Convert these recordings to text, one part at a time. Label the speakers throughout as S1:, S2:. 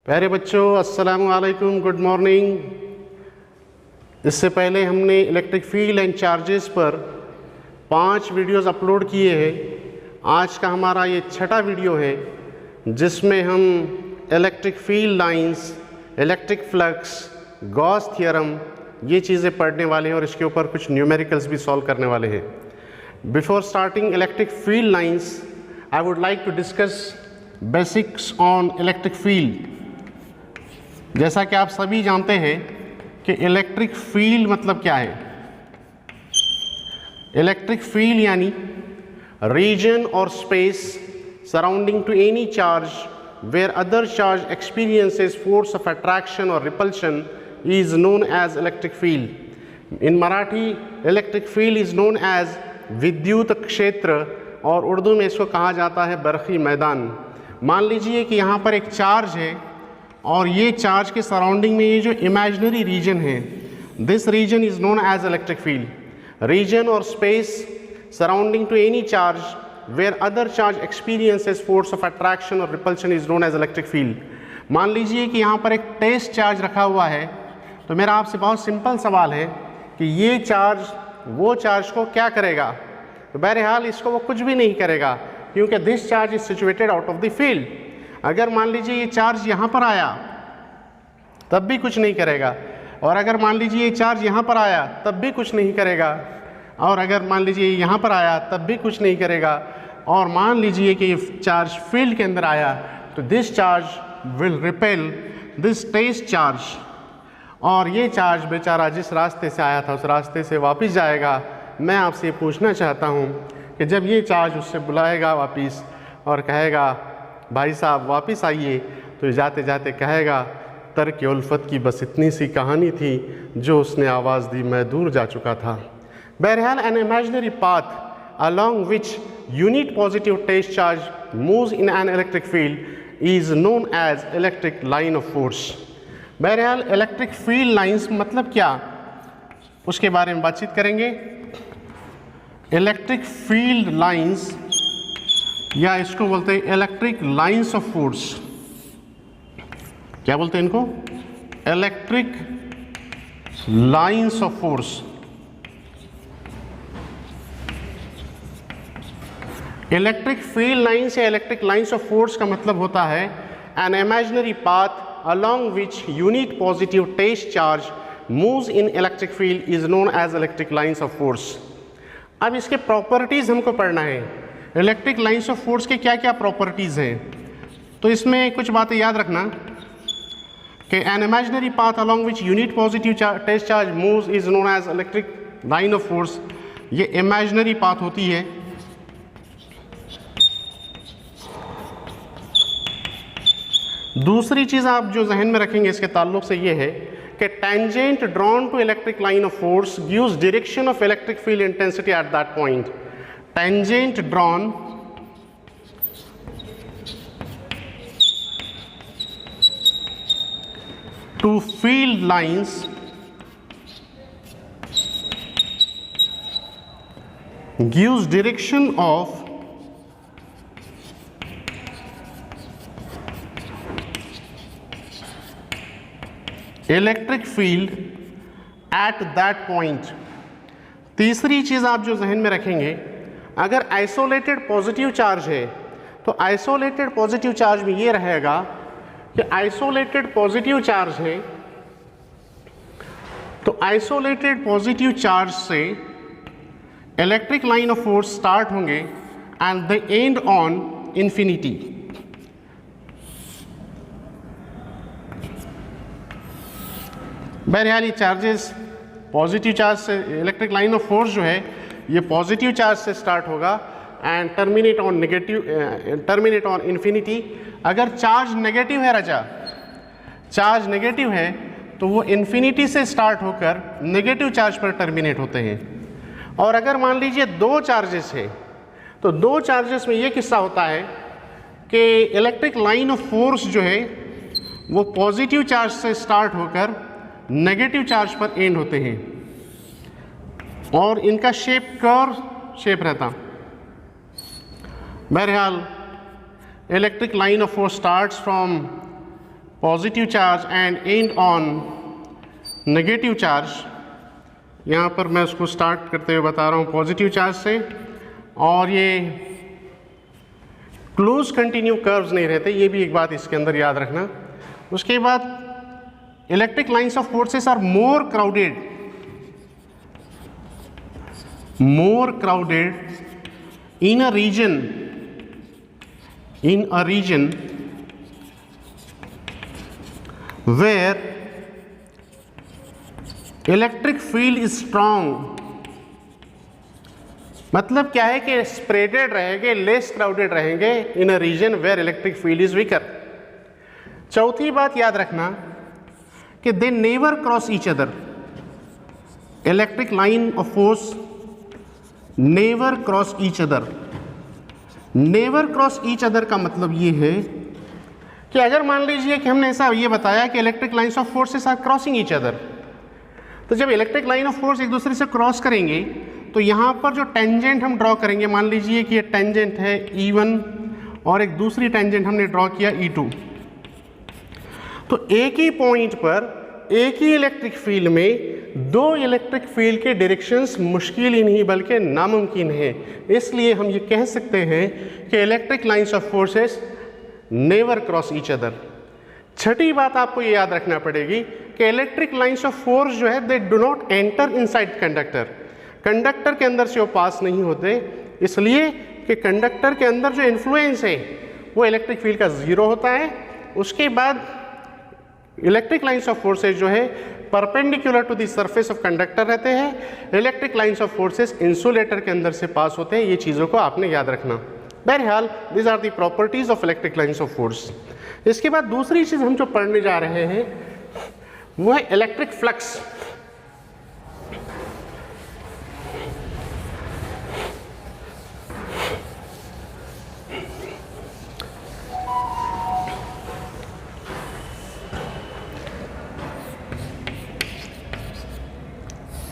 S1: प्यारे बच्चों, अस्सलाम वालेकुम, गुड मॉर्निंग। इससे पहले हमने इलेक्ट्रिक फील्ड एंड चार्जेस पर 5 वीडियोस अपलोड किए हैं। आज का हमारा ये छठा वीडियो है जिसमें हम electric field lines, electric flux, Gauss theorem ये चीज़ें पढ़ने वाले हैं और इसके ऊपर कुछ न्यूमेरिकल्स भी सॉल्व करने वाले हैं। Before starting electric field lines, I would like to discuss basics on electric field. जैसा कि आप सभी जानते हैं कि इलेक्ट्रिक फील्ड मतलब क्या है। इलेक्ट्रिक फील्ड यानी रीजन और space surrounding to any charge where other charge experiences force of attraction or repulsion is known as electric field. In Marathi, electric field is known as विद्युत क्षेत्र और उर्दू में इसको कहा जाता है बरखी मैदान। मान लीजिए कि यहाँ पर एक चार्ज है और ये चार्ज के सराउंडिंग में ये जो इमेजिनरी रीजन है, this region is known as electric field. Region और space surrounding to any charge where other charge experiences force of attraction or repulsion is known as electric field. मान लीजिए कि यहाँ पर एक टेस्ट चार्ज रखा हुआ है, तो मेरा आपसे बहुत सिंपल सवाल है कि ये चार्ज वो चार्ज को क्या करेगा। तो बहरहाल इसको वो कुछ भी नहीं करेगा क्योंकि this charge is situated out of the field. अगर मान लीजिए ये चार्ज यहाँ पर आया तब भी कुछ नहीं करेगा, और अगर मान लीजिए ये चार्ज यहाँ पर आया तब भी कुछ नहीं करेगा, और अगर मान लीजिए यहाँ पर आया तब भी कुछ नहीं करेगा, और मान लीजिए कि चार्ज फील्ड के अंदर आया तो this charge will repel this test charge, और ये चार्ज बेचारा जिस रास्ते से आया था उस रास्ते से वापस जाएगा। मैं आपसे पूछना चाहता हूँ कि जब ये चार्ज उससे बुलाएगा वापस और कहेगा भाई साहब वापस आइए, तो जाते जाते कहेगा तर्क उल्फत की बस इतनी सी कहानी थी, जो उसने आवाज़ दी मैं दूर जा चुका था। बहरहाल an imaginary path along which unit positive test charge moves in an electric field is known as electric line of force. बहरहाल इलेक्ट्रिक फील्ड लाइंस मतलब क्या, उसके बारे में बातचीत करेंगे। इलेक्ट्रिक फील्ड लाइंस या इसको बोलते हैं इलेक्ट्रिक लाइंस ऑफ फोर्स। क्या बोलते हैं इनको? Electric lines of force. Electric field lines या इलेक्ट्रिक लाइंस ऑफ फोर्स का मतलब होता है an imaginary path along which unit positive test charge moves in electric field is known as electric lines of force. अब इसके properties हमको पढ़ना है। इलेक्ट्रिक लाइंस ऑफ फोर्स के क्या क्या प्रॉपर्टीज़ हैं, तो इसमें कुछ बातें याद रखना कि an imaginary path along which unit positive test charge moves is known as electric line of force। ये इमेजिनरी पाथ होती है। दूसरी चीज़ आप जो जहन में रखेंगे इसके ताल्लुक से ये है कि tangent drawn to electric line of force gives direction of electric field intensity at that point. Tangent drawn to field lines gives direction of electric field at that point. तीसरी चीज़ आप जो जहन में रखेंगे, अगर आइसोलेटेड पॉजिटिव चार्ज है तो आइसोलेटेड पॉजिटिव चार्ज में ये रहेगा कि आइसोलेटेड पॉजिटिव चार्ज है तो आइसोलेटेड पॉजिटिव चार्ज से electric line of force start होंगे end they end on infinity. बहरहाल ये चार्जेस पॉजिटिव चार्ज से, इलेक्ट्रिक लाइन ऑफ फोर्स जो है ये पॉजिटिव चार्ज से स्टार्ट होगा end terminate on negative, terminate on infinity. अगर चार्ज नेगेटिव है राजा, चार्ज नेगेटिव है तो वो इन्फिनिटी से स्टार्ट होकर नेगेटिव चार्ज पर टर्मिनेट होते हैं। और अगर मान लीजिए दो चार्जेस है तो दो चार्जेस में ये किस्सा होता है कि इलेक्ट्रिक लाइन ऑफ फोर्स जो है वो पॉजिटिव चार्ज से स्टार्ट होकर नेगेटिव चार्ज पर एंड होते हैं और इनका शेप कर्व शेप रहता। बहरहाल electric line of force starts from positive charge and and on negative charge. यहाँ पर मैं उसको स्टार्ट करते हुए बता रहा हूँ पॉजिटिव चार्ज से, और ये क्लोज कंटिन्यू कर्व्स नहीं रहते, ये भी एक बात इसके अंदर याद रखना। उसके बाद electric lines of forces are more crowded in a region where electric field is strong. मतलब क्या है कि स्प्रेडेड रहेंगे, लेस क्राउडेड रहेंगे in a region where electric field is weaker. चौथी बात याद रखना कि they never cross each other. Electric line of force never cross each other. Never cross each other का मतलब ये है कि अगर मान लीजिए कि हमने ऐसा ये बताया कि electric lines of forces are crossing each other, तो जब इलेक्ट्रिक लाइन ऑफ फोर्स एक दूसरे से क्रॉस करेंगे तो यहाँ पर जो टेंजेंट हम ड्रॉ करेंगे, मान लीजिए कि ये टेंजेंट है E1 और एक दूसरी टेंजेंट हमने ड्रॉ किया E2, तो एक ही पॉइंट पर एक ही इलेक्ट्रिक फील्ड में दो इलेक्ट्रिक फील्ड के डायरेक्शंस मुश्किल ही नहीं बल्कि नामुमकिन है। इसलिए हम ये कह सकते हैं कि electric lines of forces never cross each other. छठी बात आपको ये याद रखना पड़ेगी कि इलेक्ट्रिक लाइंस ऑफ फोर्स जो है they do not enter inside conductor. Conductor के अंदर से वो पास नहीं होते, इसलिए कि कंडक्टर के अंदर जो इन्फ्लुएंस है वो इलेक्ट्रिक फील्ड का ज़ीरो होता है। उसके बाद इलेक्ट्रिक लाइंस ऑफ फोर्सेस जो है perpendicular to the surface of conductor रहते हैं। Electric lines of forces insulator के अंदर से पास होते हैं। ये चीज़ों को आपने याद रखना। बहरहाल this are the properties of electric lines of force. इसके बाद दूसरी चीज़ हम जो पढ़ने जा रहे हैं वो है इलेक्ट्रिक फ्लक्स।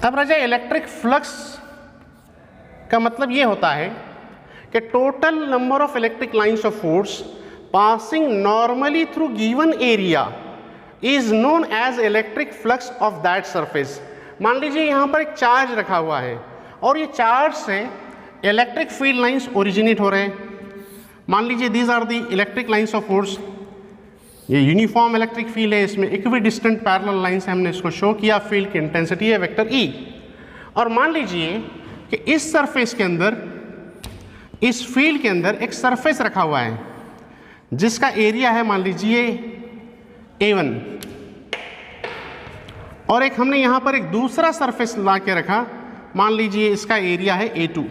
S1: अब राजा इलेक्ट्रिक फ्लक्स का मतलब ये होता है कि total number of electric lines of force passing normally through given area is known as electric flux of that surface. मान लीजिए यहाँ पर एक चार्ज रखा हुआ है और ये चार्ज से इलेक्ट्रिक फील्ड लाइंस ओरिजिनेट हो रहे हैं। मान लीजिए these are the electric lines of force. ये यूनिफॉर्म इलेक्ट्रिक फील्ड है, इसमें इक्विडिस्टेंट पैरेलल लाइन से हमने इसको शो किया। फील्ड की इंटेंसिटी है वेक्टर E। और मान लीजिए कि इस सरफेस के अंदर, इस फील्ड के अंदर एक सरफेस रखा हुआ है जिसका एरिया है मान लीजिए A1, और एक हमने यहाँ पर एक दूसरा सरफेस ला के रखा, मान लीजिए इसका एरिया है A2।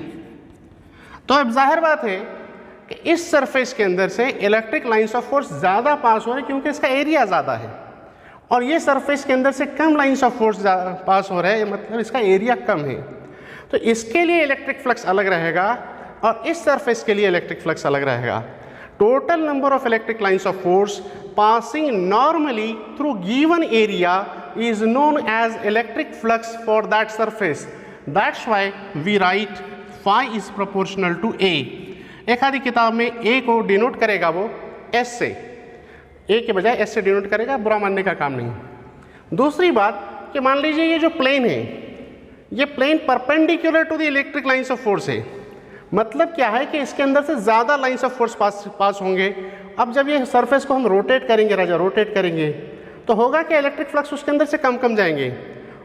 S1: तो अब जाहिर बात है कि इस सरफेस के अंदर से इलेक्ट्रिक लाइंस ऑफ फोर्स ज़्यादा पास हो रहे हैं क्योंकि इसका एरिया ज़्यादा है, और ये सरफेस के अंदर से कम लाइंस ऑफ फोर्स पास हो रहे हैं, मतलब इसका एरिया कम है। तो इसके लिए इलेक्ट्रिक फ्लक्स अलग रहेगा और इस सरफेस के लिए इलेक्ट्रिक फ्लक्स अलग रहेगा। Total number of electric lines of force passing normally through given area is known as electric flux for that surface. That's why we write phi is proportional to A. एक आधी किताब में A को denote करेगा वो S से, A के बजाय S से डिनोट करेगा, बुरा मानने का काम नहीं। दूसरी बात कि मान लीजिए ये जो प्लेन है, ये plane perpendicular to the electric lines of force है। मतलब क्या है कि इसके अंदर से ज़्यादा लाइंस ऑफ फोर्स पास होंगे। अब जब ये सरफेस को हम रोटेट करेंगे राजा, रोटेट करेंगे तो होगा कि इलेक्ट्रिक फ्लक्स उसके अंदर से कम जाएंगे,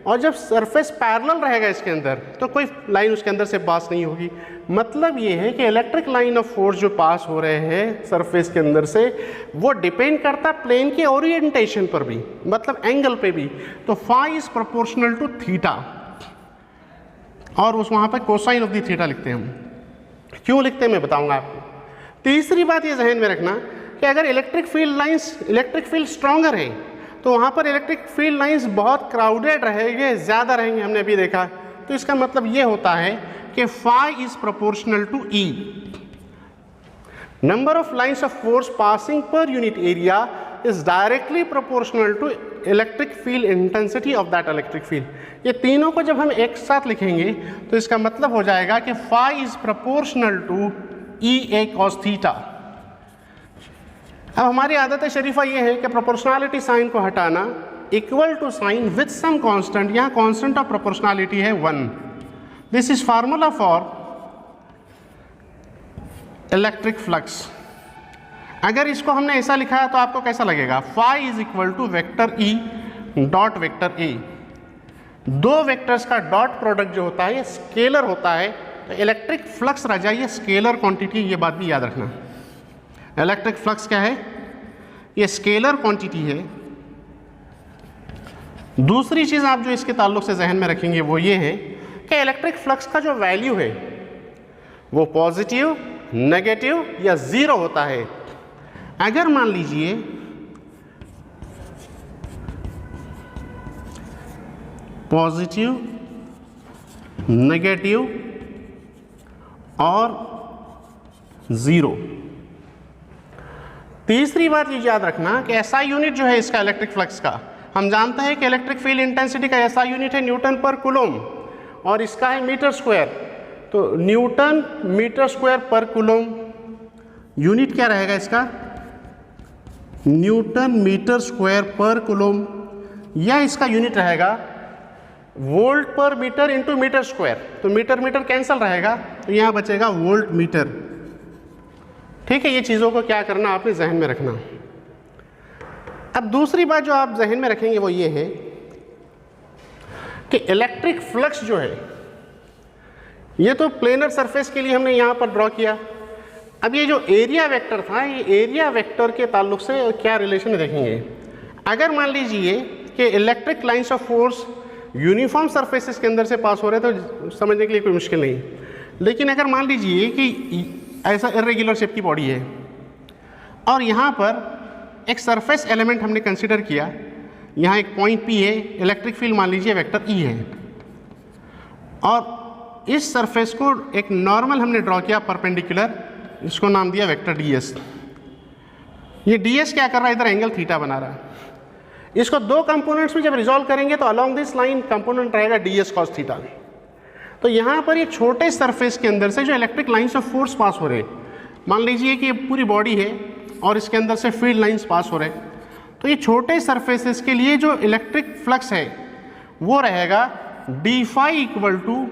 S1: और जब सरफेस पैरेलल रहेगा इसके अंदर तो कोई लाइन उसके अंदर से पास नहीं होगी। मतलब ये है कि इलेक्ट्रिक लाइन ऑफ फोर्स जो पास हो रहे हैं सरफेस के अंदर से वो डिपेंड करता है प्लेन के ओरिएंटेशन पर भी, मतलब एंगल पे भी। तो phi is proportional to theta, और उस वहाँ पर कोसाइन ऑफ द थीटा लिखते हैं हम। क्यों लिखते हैं मैं बताऊंगा आपको। तीसरी बात ये जहन में रखना कि अगर इलेक्ट्रिक फील्ड स्ट्रॉन्गर है तो वहाँ पर इलेक्ट्रिक फील्ड लाइंस बहुत क्राउडेड रहेंगे, ज़्यादा रहेंगे, हमने अभी देखा। तो इसका मतलब ये होता है कि phi is proportional to E। Number of lines of force passing per unit area is directly proportional to electric field intensity of that electric field. ये तीनों को जब हम एक साथ लिखेंगे तो इसका मतलब हो जाएगा कि phi is proportional to EA cos theta. अब हमारी आदत शरीफा ये है कि प्रोपोर्शनलिटी साइन को हटाना, equal to sign with some constant, यहाँ कांस्टेंट ऑफ प्रोपोर्शनलिटी है 1। This is formula for electric flux. अगर इसको हमने ऐसा लिखा है तो आपको कैसा लगेगा? Phi is equal to vector E dot vector A. दो वेक्टर्स का डॉट प्रोडक्ट जो होता है ये स्केलर होता है, तो इलेक्ट्रिक फ्लक्स रह जाइए स्केलर क्वांटिटी, ये बात भी याद रखना। इलेक्ट्रिक फ्लक्स क्या है? ये स्केलर क्वांटिटी है। दूसरी चीज़ आप जो इसके ताल्लुक से जहन में रखेंगे वो ये है कि इलेक्ट्रिक फ्लक्स का जो वैल्यू है वो पॉजिटिव, नेगेटिव या ज़ीरो होता है। अगर मान लीजिए पॉजिटिव, नेगेटिव और ज़ीरो। तीसरी बात ये याद रखना कि एसआई यूनिट जो है इसका इलेक्ट्रिक फ्लक्स का, हम जानते हैं कि इलेक्ट्रिक फील्ड इंटेंसिटी का एसआई यूनिट है न्यूटन पर कूलम और इसका है मीटर स्क्वायर। तो न्यूटन मीटर स्क्वायर पर कूलम, यूनिट क्या रहेगा इसका? न्यूटन मीटर स्क्वायर पर कूलम, या इसका यूनिट रहेगा वोल्ट पर मीटर इंटू मीटर स्क्वायर। तो मीटर मीटर कैंसिल रहेगा, तो यहाँ बचेगा वोल्ट मीटर। ठीक है, ये चीज़ों को क्या करना आपने जहन में रखना। अब दूसरी बात जो आप जहन में रखेंगे वो ये है कि इलेक्ट्रिक फ्लक्स जो है, ये तो प्लेनर सरफेस के लिए हमने यहाँ पर ड्रॉ किया। अब ये जो एरिया वेक्टर था, ये एरिया वेक्टर के ताल्लुक से क्या रिलेशन देखेंगे। अगर मान लीजिए कि electric lines of force uniform surfaces के अंदर से पास हो रहे तो समझने के लिए कोई मुश्किल नहीं, लेकिन अगर मान लीजिए कि ऐसा इर्रेगुलर शेप की बॉडी है और यहाँ पर एक सरफेस एलिमेंट हमने कंसिडर किया, यहाँ एक पॉइंट P है, इलेक्ट्रिक फील्ड मान लीजिए वेक्टर E है, और इस सरफेस को एक नॉर्मल हमने ड्रॉ किया परपेंडिकुलर, इसको नाम दिया वेक्टर ds। ये ds क्या कर रहा है? इधर एंगल थीटा बना रहा है। इसको दो कंपोनेंट्स में जब रिजॉल्व करेंगे तो अलोंग दिस लाइन कंपोनेंट रहेगा ds cos थीटा। तो यहाँ पर ये छोटे सरफेस के अंदर से जो electric lines of force pass हो रहे, मान लीजिए कि ये पूरी बॉडी है और इसके अंदर से फील्ड लाइंस पास हो रहे, तो ये छोटे सरफेसेस के लिए जो इलेक्ट्रिक फ्लक्स है वो रहेगा D phi equal to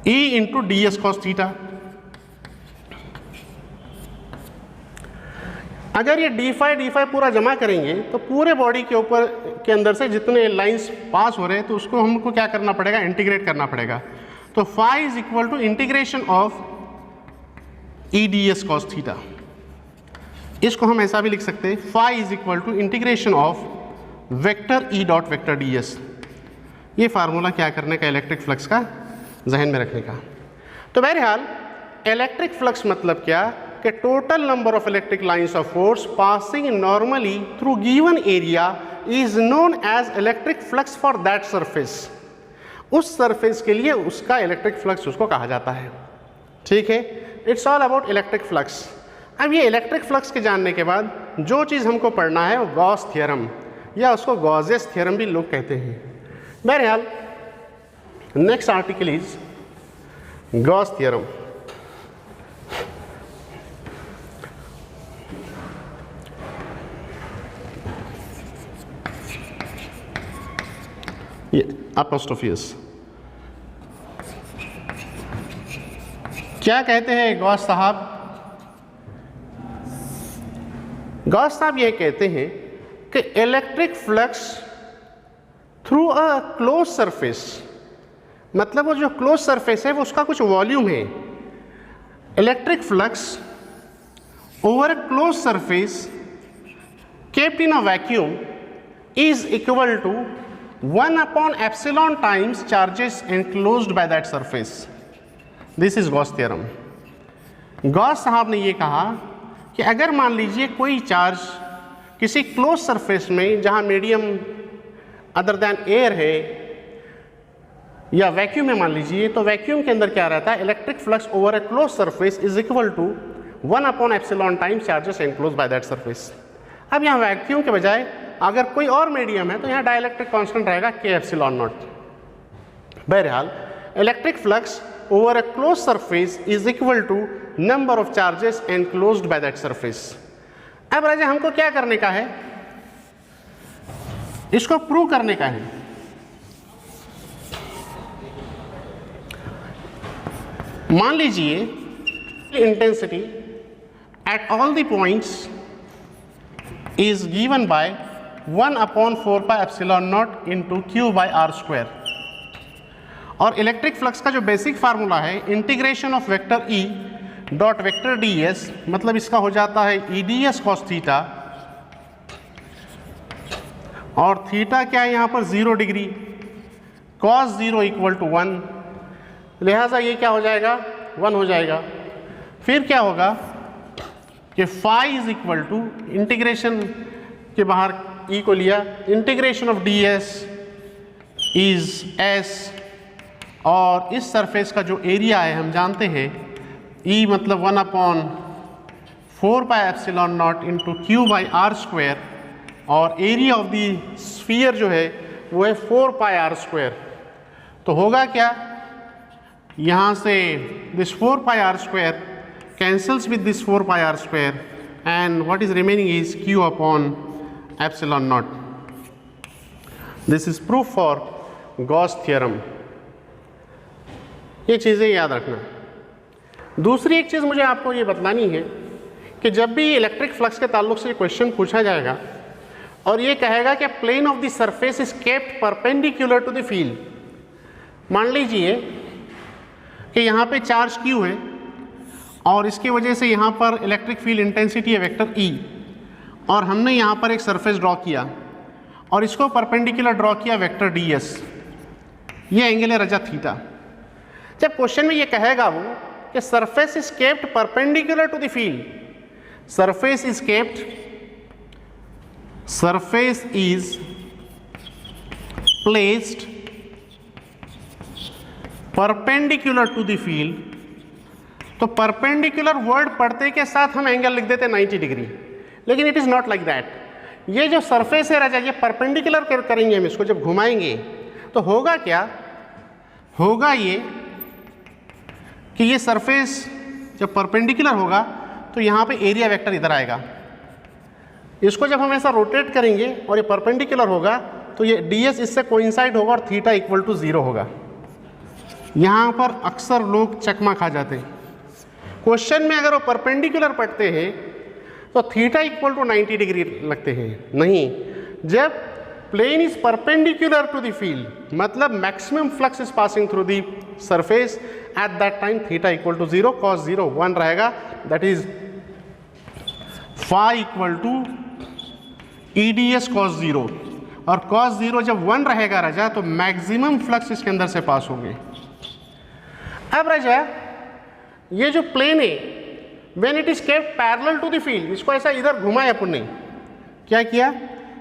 S1: E into ds cos theta. अगर ये डी फाई पूरा जमा करेंगे तो पूरे बॉडी के ऊपर के अंदर से जितने लाइंस पास हो रहे हैं तो उसको हमको क्या करना पड़ेगा? इंटीग्रेट करना पड़ेगा। तो phi is equal to integration of E ds cos theta. इसको हम ऐसा भी लिख सकते हैं, phi is equal to integration of vector E dot vector ds। ये फार्मूला क्या करने का? इलेक्ट्रिक फ्लक्स का जहन में रखने का। तो बहरहाल इलेक्ट्रिक फ्लक्स मतलब क्या कि total number of electric lines of force passing normally through given area is known as electric flux for that surface. उस सरफेस के लिए उसका इलेक्ट्रिक फ्लक्स उसको कहा जाता है। ठीक है, it's all about electric flux. अब ये इलेक्ट्रिक फ्लक्स के जानने के बाद जो चीज़ हमको पढ़ना है वो गॉस थ्योरम, या उसको गॉसेस थ्योरम भी लोग कहते हैं। बहरहाल next article is Gauss theorem. अपोस्ट्रोफियस क्या कहते हैं गॉस साहब? गॉस साहब ये कहते हैं कि electric flux through a close surface, मतलब वो जो क्लोज सरफेस है वो उसका कुछ वॉल्यूम है। Electric flux over a close surface kept in a vacuum is equal to 1 upon epsilon times charges enclosed by that surface. This is Gauss theorem. Gauss साहब ने ये कहा कि अगर मान लीजिए कोई चार्ज किसी क्लोज सरफेस में जहाँ मीडियम अदर दैन एयर है या वैक्यूम में मान लीजिए, तो वैक्यूम के अंदर क्या रहता है? Electric flux over a close surface is equal to 1 upon epsilon times charges enclose by that surface. अब यहाँ वैक्यूम के बजाय अगर कोई और मीडियम है तो यहाँ डाइलेक्ट्रिक कांस्टेंट रहेगा के एप्सिलॉन नॉट। बहरहाल electric flux over a close surface is equal to number of charges enclosed by that surface. अब राजा हमको क्या करने का है, इसको प्रूव करने का है। मान लीजिए intensity at all the points is given by 1/4 pi epsilon not into Q by R square, और इलेक्ट्रिक फ्लक्स का जो बेसिक फार्मूला है integration of vector E dot vector D S, मतलब इसका हो जाता है E D S cos theta, और थीटा क्या है यहाँ पर 0 डिग्री, कॉस 0 इक्वल टू 1, लिहाजा ये क्या हो जाएगा 1 हो जाएगा। फिर क्या होगा कि phi is equal to integration के बाहर ई को लिया, integration of D S is S, और इस सरफेस का जो एरिया है हम जानते हैं ई मतलब 1/4 pi epsilon not into Q by R square, और एरिया ऑफ द स्फीयर जो है वो है 4 पाई आर स्क्वायर। तो होगा क्या, यहाँ से this 4 pi R square cancels with this 4 pi R square, and what is remaining is Q upon epsilon naught. This is proof for Gauss theorem. ये चीज़ें याद रखना। दूसरी एक चीज़ मुझे आपको ये बतलानी है कि जब भी इलेक्ट्रिक फ्लक्स के ताल्लुक से क्वेश्चन पूछा जाएगा और ये कहेगा कि plane of the surface is kept perpendicular to the field, मान लीजिए कि यहाँ पे चार्ज Q है और इसकी वजह से यहाँ पर इलेक्ट्रिक फील्ड इंटेंसिटी है वेक्टर E, और हमने यहाँ पर एक सरफेस ड्रॉ किया और इसको परपेंडिकुलर ड्रॉ किया वेक्टर DS, ये एंगल है रजा थीटा। जब क्वेश्चन में ये कहेगा वो कि surface is kept perpendicular to the field, surface is kept, surface is placed perpendicular to the field, तो perpendicular वर्ड पढ़ते के साथ हम एंगल लिख देते 90 डिग्री, लेकिन it is not like that. ये जो सरफेस है राजा, ये परपेंडिकुलर करेंगे हम इसको, जब घुमाएंगे तो होगा क्या, होगा ये कि ये सरफेस जब परपेंडिकुलर होगा तो यहाँ पे एरिया वेक्टर इधर आएगा, इसको जब हम ऐसा रोटेट करेंगे और ये परपेंडिकुलर होगा तो ये ds इससे कोइंसाइड होगा और थीटा इक्वल टू 0 होगा। यहाँ पर अक्सर लोग चकमा खा जाते हैं। क्वेश्चन में अगर वो परपेंडिकुलर पढ़ते हैं तो थीटा इक्वल टू 90 डिग्री लगते हैं, नहीं। जब plane is perpendicular to the field, मतलब maximum flux is passing through the surface, at that time theta equal to 0, cos 0 1 रहेगा, that is phi equal to E D S cos 0, और cos 0 जब 1 रहेगा राजा तो मैक्सिमम फ्लक्स इसके अंदर से पास होंगे। अब राजा ये जो प्लेन है when it is kept parallel to the field, इसको ऐसा इधर घुमाया अपन ने, क्या किया,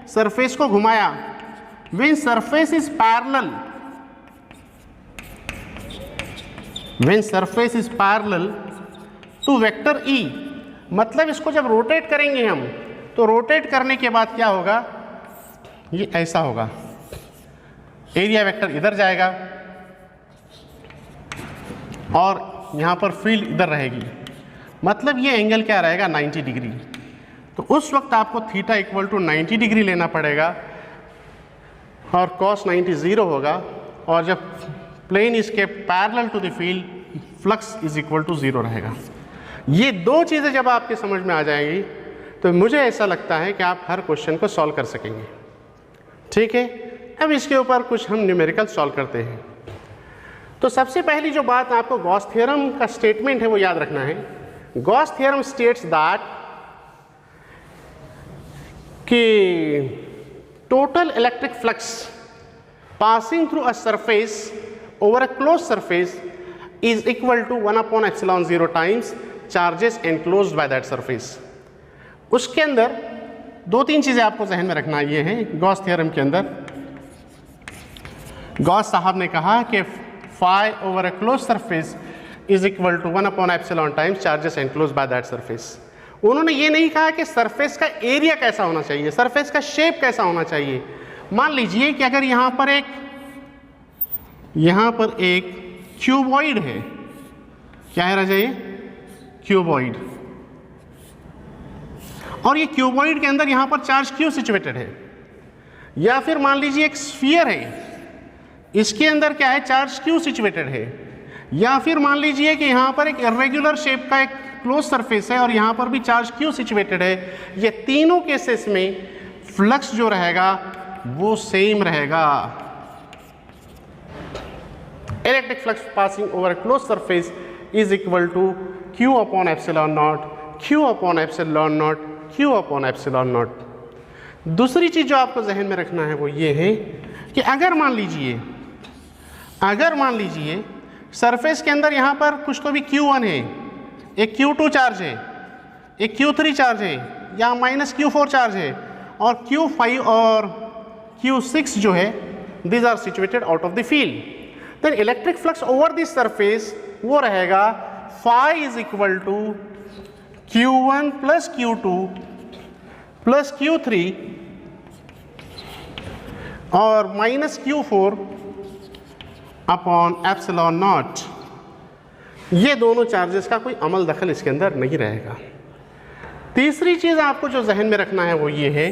S1: सरफेस को घुमाया। When surface is parallel, when surface is parallel to vector E, मतलब इसको जब रोटेट करेंगे हम तो रोटेट करने के बाद क्या होगा, ये ऐसा होगा, एरिया वेक्टर इधर जाएगा और यहाँ पर फील्ड इधर रहेगी, मतलब ये एंगल क्या रहेगा 90 डिग्री। तो उस वक्त आपको थीटा इक्वल टू 90 डिग्री लेना पड़ेगा और कॉस 90 0 होगा, और जब plane is kept parallel to the field flux is equal to 0 रहेगा। ये दो चीज़ें जब आपके समझ में आ जाएंगी तो मुझे ऐसा लगता है कि आप हर क्वेश्चन को सॉल्व कर सकेंगे। ठीक है, अब इसके ऊपर कुछ हम न्यूमेरिकल सॉल्व करते हैं। तो सबसे पहली जो बात आपको गॉस थ्योरम का स्टेटमेंट है वो याद रखना है। गॉस थ्योरम स्टेट्स दैट कि total electric flux passing through a surface over a close surface is equal to 1/ε0 times charges enclosed by that surface. उसके अंदर दो तीन चीज़ें आपको जहन में रखना ये है। गॉस थ्योरम के अंदर गॉस साहब ने कहा कि phi over a close surface is equal to 1/ε times charges enclosed by that surface. उन्होंने ये नहीं कहा कि सरफेस का एरिया कैसा होना चाहिए, सरफेस का शेप कैसा होना चाहिए। मान लीजिए कि अगर यहाँ पर एक क्यूबॉइड है, क्या है राजा, ये क्यूबॉइड, और ये क्यूबॉइड के अंदर यहां पर चार्ज क्यू सिचुएटेड है, या फिर मान लीजिए एक स्फीयर है, इसके अंदर क्या है, चार्ज क्यू सिचुएटेड है, या फिर मान लीजिए कि यहां पर एक इरेगुलर शेप का एक क्लोज सरफेस है और यहां पर भी चार्ज क्यू सिचुएटेड है। ये तीनों केसेस में फ्लक्स जो रहेगा वो सेम रहेगा। Electric flux passing over close surface is equal to Q upon epsilon naught, Q upon epsilon naught, Q upon epsilon naught. दूसरी चीज जो आपको जहन में रखना है वो ये है कि अगर मान लीजिए सरफेस के अंदर यहां पर कुछ तो भी Q1 है, एक Q2 चार्ज है, एक Q3 चार्ज है, या माइनस Q4 चार्ज है, और Q5 और Q6 जो है these are situated out of the field, then electric flux over this surface वो रहेगा phi is equal to Q1 plus Q2 plus Q3 और minus Q4 upon epsilon naught. ये दोनों चार्जेस का कोई अमल दखल इसके अंदर नहीं रहेगा। तीसरी चीज आपको जो जहन में रखना है वो ये है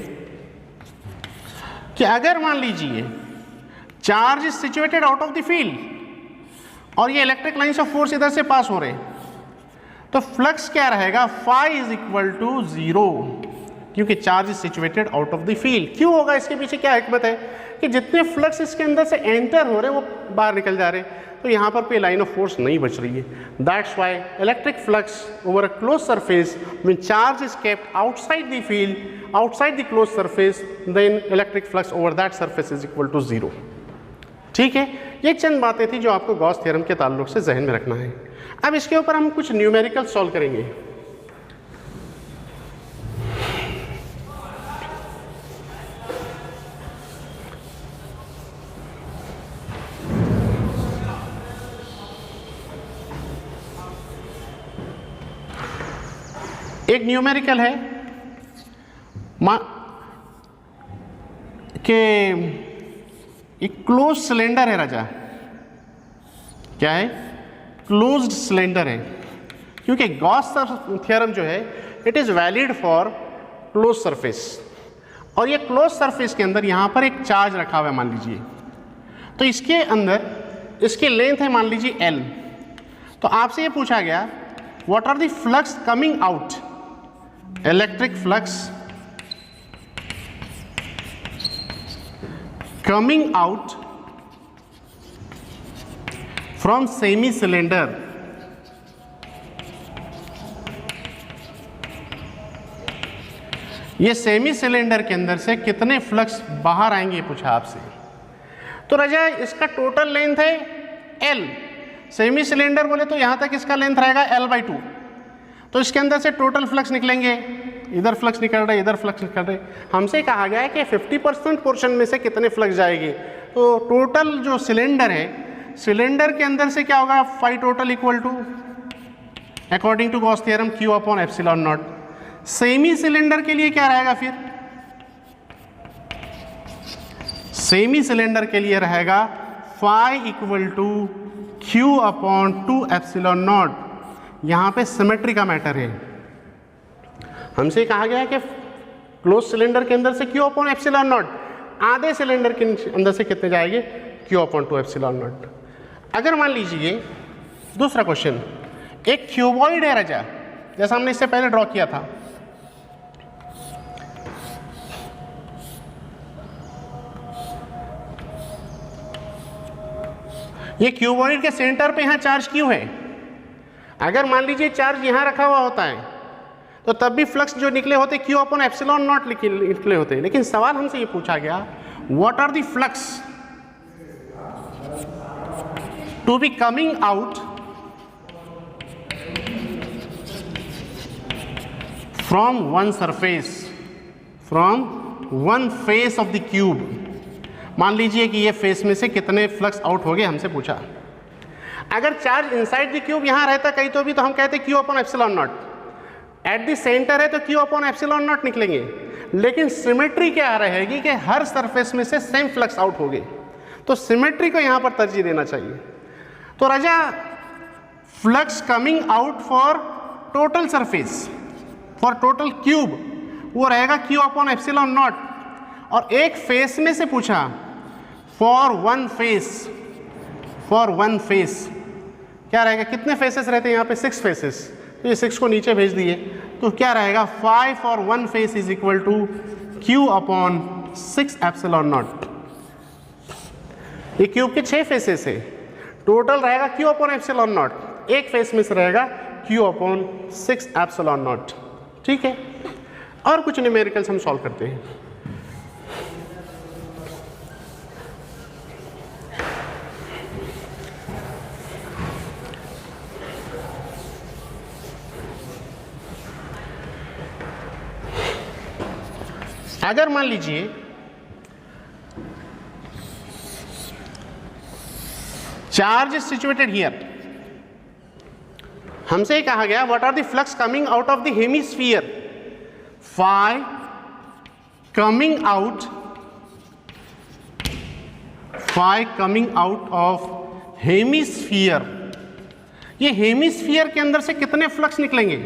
S1: कि अगर मान लीजिए charge is situated out of the field और ये इलेक्ट्रिक लाइंस ऑफ फोर्स इधर से पास हो रहे हैं, तो फ्लक्स क्या रहेगा, phi इज इक्वल टू 0, क्योंकि charge is situated out of the field. क्यों होगा, इसके पीछे क्या हिकमत है कि जितने फ्लक्स इसके अंदर से एंटर हो रहे हैं वो बाहर निकल जा रहे हैं, तो यहाँ पर कोई लाइन ऑफ फोर्स नहीं बच रही है। That's why electric flux over a close surface when charge is kept outside the field, outside the close surface, then electric flux over that surface is equal to 0। ठीक है, ये चंद बातें थी जो आपको गॉस थ्योरम के ताल्लुक से जहन में रखना है। अब इसके ऊपर हम कुछ न्यूमेरिकल सॉल्व करेंगे। एक न्यूमेरिकल है कि एक क्लोज सिलेंडर है राजा, क्या है, क्लोज्ड सिलेंडर है, क्योंकि गॉस थ्योरम जो है it is valid for close surface, और ये क्लोज सरफेस के अंदर यहां पर एक चार्ज रखा हुआ है मान लीजिए, तो इसके अंदर इसकी लेंथ है मान लीजिए L। तो आपसे ये पूछा गया what are the flux coming out, electric flux coming out from semi cylinder, ये सेमी सिलेंडर के अंदर से कितने फ्लक्स बाहर आएंगे पूछा आपसे। तो राजा इसका टोटल लेंथ है L, सेमी सिलेंडर बोले तो यहां तक इसका लेंथ रहेगा L/2, तो इसके अंदर से टोटल फ्लक्स निकलेंगे, इधर फ्लक्स निकल रहे, इधर फ्लक्स निकल रहे। हमसे कहा गया है कि 50% पोर्शन में से कितने फ्लक्स जाएंगे, तो टोटल जो सिलेंडर है, सिलेंडर के अंदर से क्या होगा, phi total equal to according to Gauss theorem Q upon epsilon naught. Semi cylinder के लिए क्या रहेगा, फिर सेमी सिलेंडर के लिए रहेगा phi equal to Q upon 2 epsilon naught. यहाँ पे सिमेट्री का मैटर है, हमसे कहा गया है कि क्लोज सिलेंडर के अंदर से Q अपॉन एप्सिलॉन नॉट, आधे सिलेंडर के अंदर से कितने जाएंगे, Q अपॉन 2 एप्सिलॉन नॉट। अगर मान लीजिए दूसरा क्वेश्चन, एक क्यूबॉइड है राजा, जैसा हमने इससे पहले ड्रॉ किया था, ये क्यूबॉइड के सेंटर पे यहां चार्ज Q है। अगर मान लीजिए चार्ज यहां रखा हुआ होता है तो तब भी फ्लक्स जो निकले होते Q अपॉन एप्सिलॉन नॉट निकले होते, लेकिन सवाल हमसे ये पूछा गया what are the flux to be coming out from one surface, from one face of the cube. मान लीजिए कि ये फेस में से कितने फ्लक्स आउट हो गए, हमसे पूछा। अगर चार्ज इनसाइड द क्यूब यहां रहता कहीं तो भी तो हम कहते Q upon epsilon not, at the centre है तो Q अपॉन एप्सिलॉन नॉट निकलेंगे, लेकिन सिमेट्री क्या रहेगी कि हर सरफेस में से सेम फ्लक्स आउट हो गए, तो सिमेट्री को यहां पर तरजीह देना चाहिए। तो राजा flux coming out for total surface for total cube वो रहेगा Q अपॉन एप्सिलॉन नॉट, और एक फेस में से पूछा फॉर वन फेस क्या रहेगा, कितने फेसेस रहते हैं यहाँ पे 6 फेसेस, तो ये 6 को नीचे भेज दिए, तो क्या रहेगा 5 for one face is equal to Q upon 6 epsilon naught. ये क्यूब के 6 फेसेस है, टोटल रहेगा Q अपॉन एप्सिलॉन नॉट, एक फेस में से रहेगा Q अपॉन 6 एप्सिलॉन नॉट। ठीक है, और कुछ न्यूमेरिकल्स हम सॉल्व करते हैं। अगर मान लीजिए चार्ज इज सिचुएटेड हियर, हमसे कहा गया what are the flux coming out of the hemisphere, phi coming out of hemisphere. ये हेमिस्फीयर के अंदर से कितने फ्लक्स निकलेंगे,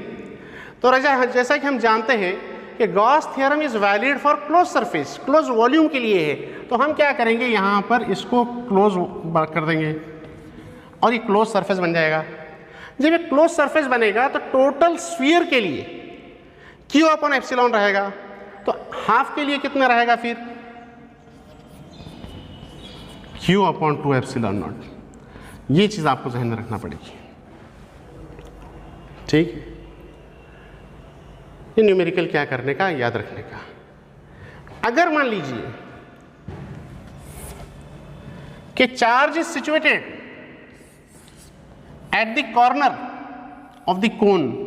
S1: तो राजा जैसा कि हम जानते हैं कि Gauss theorem is valid for close surface, close volume के लिए है, तो हम क्या करेंगे यहाँ पर इसको क्लोज कर देंगे और ये क्लोज सरफेस बन जाएगा। जब ये क्लोज सरफेस बनेगा तो टोटल स्फीयर के लिए Q अपॉन एप्सिलॉन रहेगा, तो हाफ के लिए कितना रहेगा फिर Q अपॉन 2 एप्सिलॉन नॉट। ये चीज़ आपको ध्यान में रखना पड़ेगी। ठीक, ये न्यूमेरिकल क्या करने का, याद रखने का। अगर मान लीजिए कि charge is situated at the corner of the कोन,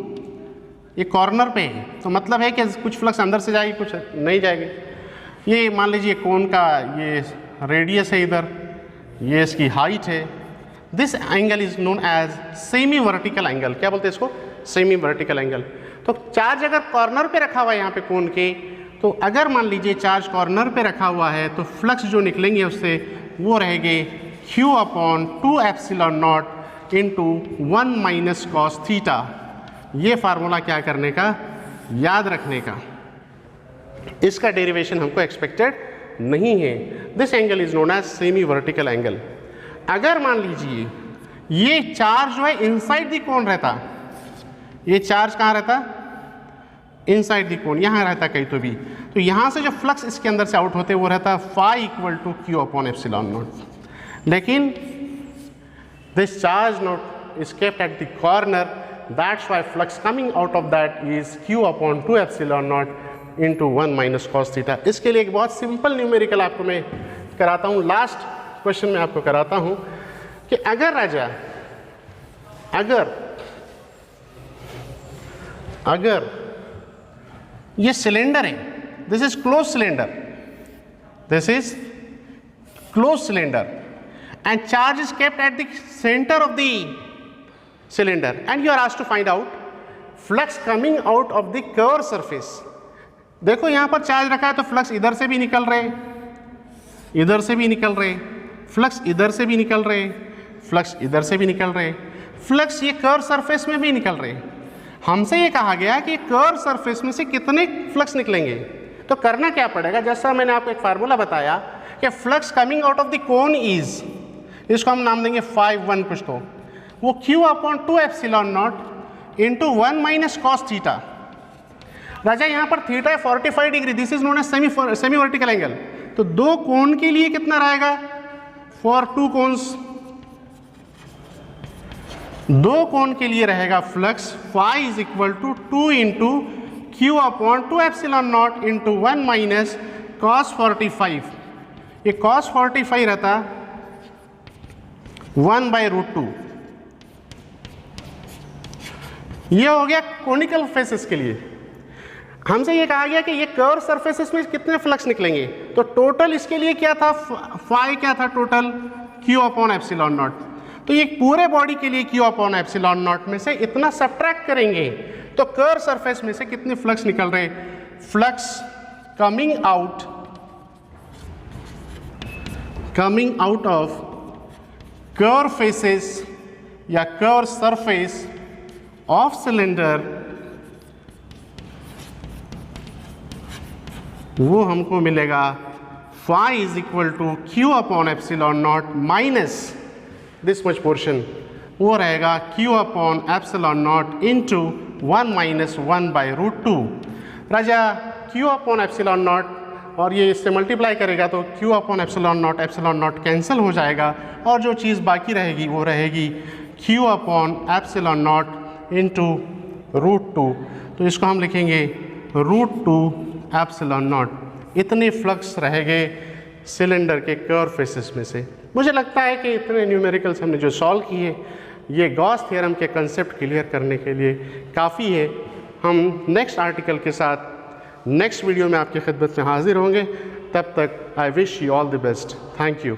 S1: ये कॉर्नर पे है, तो मतलब है कि कुछ फ्लक्स अंदर से जाएगी, कुछ नहीं जाएगी। ये मान लीजिए कोन का ये रेडियस है, इधर ये इसकी हाइट है। This angle is known as semi vertical angle. क्या बोलते हैं इसको, सेमी वर्टिकल एंगल। तो चार्ज अगर कॉर्नर पे रखा हुआ है यहाँ पे कोन के, तो अगर मान लीजिए चार्ज कॉर्नर पे रखा हुआ है तो फ्लक्स जो निकलेंगे उससे वो रहेंगे Q upon 2 epsilon not into 1 minus cos theta. ये फार्मूला क्या करने का, याद रखने का। इसका डेरिवेशन हमको एक्सपेक्टेड नहीं है। This angle is known as semi vertical angle. अगर मान लीजिए ये चार्ज जो है इनसाइड द कोन रहता, ये चार्ज कहाँ रहता, इनसाइड द कोन, यहाँ रहता कहीं तो यहाँ से जो फ्लक्स इसके अंदर से आउट होते वो रहता phi equal to Q upon epsilon not. लेकिन this charge not is kept at the corner, that's why flux coming out of that is Q upon 2 epsilon not into 1 minus cos theta. इसके लिए एक बहुत simple numerical आपको मैं कराता हूँ, last question में आपको कराता हूँ कि अगर राजा अगर ये सिलेंडर है, this is close cylinder, this is close cylinder and charge is kept at the centre of the cylinder and you are asked to find out flux coming out of the curved surface। देखो यहाँ पर charge रखा है तो flux इधर से भी निकल रहे, इधर से भी निकल रहे, फ्लक्स इधर से भी निकल रहे, फ्लक्स इधर से भी निकल रहे, फ्लक्स ये कर्व सरफेस में भी निकल रहे। हमसे ये कहा गया कि कर्व सरफेस में से कितने फ्लक्स निकलेंगे, तो करना क्या पड़ेगा, जैसा मैंने आपको एक फार्मूला बताया कि flux coming out of the cone is, इसको हम नाम देंगे 5 कुछ, तो वो Q upon 2 epsilon not into 1 minus cos theta. राजा यहाँ पर थीटा है 45 degree, this is known as semi vertical angle, तो दो कोण के लिए कितना रहेगा, फॉर 2 कोन्स, दो कोण के लिए रहेगा flux phi is equal to 2 into Q upon 2 epsilon not into 1 minus cos 45। ये कॉस 45 रहता 1/√2। ये हो गया कोनिकल फेसेस के लिए। हमसे ये कहा गया कि ये कर्व सरफेसेस में कितने फ्लक्स निकलेंगे, तो टोटल इसके लिए क्या था, फाई क्या था total, Q upon epsilon not. तो ये पूरे बॉडी के लिए Q अपॉन एप्सिलॉन नॉट में से इतना सब्ट्रैक्ट करेंगे तो कर्व सरफेस में से कितने फ्लक्स निकल रहे, flux coming out of curve faces या कर्व सरफेस ऑफ सिलेंडर वो हमको मिलेगा phi is equal to Q upon epsilon not minus this much portion, वो रहेगा q upon epsilon not into 1 minus 1 by root 2। राजा q upon epsilon not और ये इससे मल्टीप्लाई करेगा तो q upon epsilon not cancel हो जाएगा और जो चीज़ बाकी रहेगी वो रहेगी q upon epsilon not into root 2। तो इसको हम लिखेंगे रूट 2 एप्सिलॉन नॉट। इतने फ्लक्स रहेंगे सिलेंडर के कर्व फेसेस में से। मुझे लगता है कि इतने न्यूमेरिकल्स हमने जो सॉल्व किए ये गॉस थ्योरम के कंसेप्ट क्लियर करने के लिए काफ़ी है। हम नेक्स्ट आर्टिकल के साथ नेक्स्ट वीडियो में आपकी खिदमत में हाजिर होंगे। तब तक I wish you all the best. Thank you.